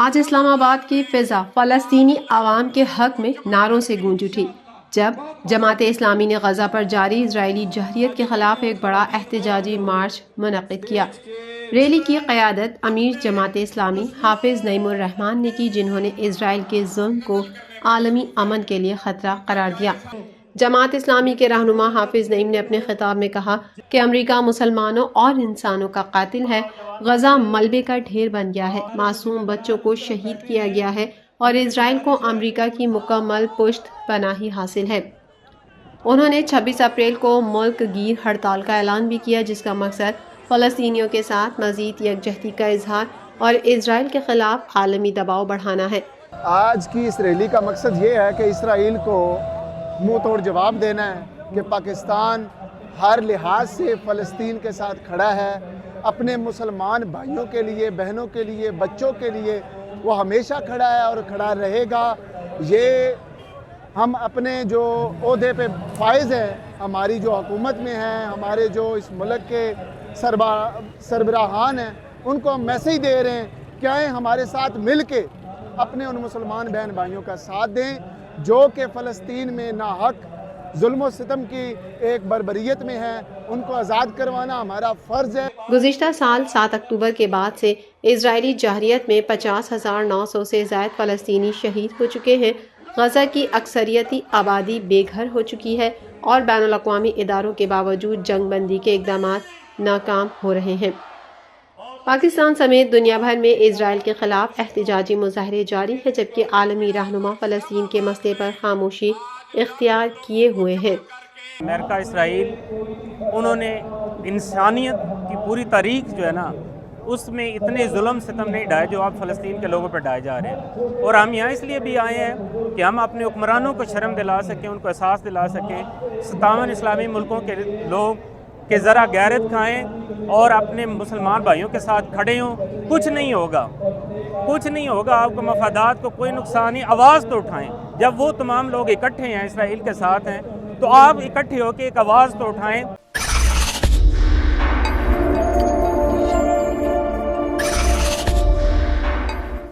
آج اسلام آباد کی فضا فلسطینی عوام کے حق میں نعروں سے گونج اٹھی جب جماعت اسلامی نے غزہ پر جاری اسرائیلی جارحیت کے خلاف ایک بڑا احتجاجی مارچ منعقد کیا۔ ریلی کی قیادت امیر جماعت اسلامی حافظ نعیم الرحمن نے کی، جنہوں نے اسرائیل کے ظلم کو عالمی امن کے لیے خطرہ قرار دیا۔ جماعت اسلامی کے رہنما حافظ نعیم نے اپنے خطاب میں کہا کہ امریکہ مسلمانوں اور انسانوں کا قاتل ہے، غزہ ملبے کا ڈھیر بن گیا ہے، معصوم بچوں کو شہید کیا گیا ہے اور اسرائیل کو امریکہ کی مکمل پشت پناہی حاصل ہے۔ انہوں نے 26 اپریل کو ملک گیر ہڑتال کا اعلان بھی کیا، جس کا مقصد فلسطینیوں کے ساتھ مزید یکجہتی کا اظہار اور اسرائیل کے خلاف عالمی دباؤ بڑھانا ہے۔ آج کی اس ریلی کا مقصد یہ ہے کہ اسرائیل کو منہ توڑ جواب دینا ہے کہ پاکستان ہر لحاظ سے فلسطین کے ساتھ کھڑا ہے، اپنے مسلمان بھائیوں کے لیے، بہنوں کے لیے، بچوں کے لیے وہ ہمیشہ کھڑا ہے اور کھڑا رہے گا۔ یہ ہم اپنے جو عہدے پہ فائز ہیں، ہماری جو حکومت میں ہیں، ہمارے جو اس ملک کے سربراہان ہیں، ان کو ہم میسیج دے رہے ہیں کہ آئیں ہمارے ساتھ مل کے اپنے ان مسلمان بہن بھائیوں کا ساتھ دیں جو کہ فلسطین میں ناحق ظلم و ستم کی ایک بربریت میں ہیں، ان کو آزاد کروانا ہمارا فرض ہے۔ گزشتہ سال 7 اکتوبر کے بعد سے اسرائیلی جارحیت میں 50,900 سے زائد فلسطینی شہید ہو چکے ہیں۔ غزہ کی اکثریتی آبادی بے گھر ہو چکی ہے اور بین الاقوامی اداروں کے باوجود جنگ بندی کے اقدامات ناکام ہو رہے ہیں۔ پاکستان سمیت دنیا بھر میں اسرائیل کے خلاف احتجاجی مظاہرے جاری ہیں، جبکہ عالمی رہنما فلسطین کے مسئلے پر خاموشی اختیار کیے ہوئے ہیں۔ امریکہ اسرائیل انہوں نے انسانیت کی پوری تاریخ جو ہے نا، اس میں اتنے ظلم ستم نہیں ڈھائے جو آپ فلسطین کے لوگوں پر ڈھائے جا رہے ہیں، اور ہم یہاں اس لیے بھی آئے ہیں کہ ہم اپنے حکمرانوں کو شرم دلا سکیں، ان کو احساس دلا سکیں، 57 اسلامی ملکوں کے لوگ کہ ذرا غیرت کھائیں اور اپنے مسلمان بھائیوں کے ساتھ کھڑے ہوں۔ کچھ نہیں ہوگا، کچھ نہیں ہوگا، آپ کو مفادات کو کوئی نقصان نہیں، آواز تو اٹھائیں۔ جب وہ تمام لوگ اکٹھے ہیں، اسرائیل کے ساتھ ہیں، تو آپ اکٹھے ہو کے ایک آواز تو اٹھائیں۔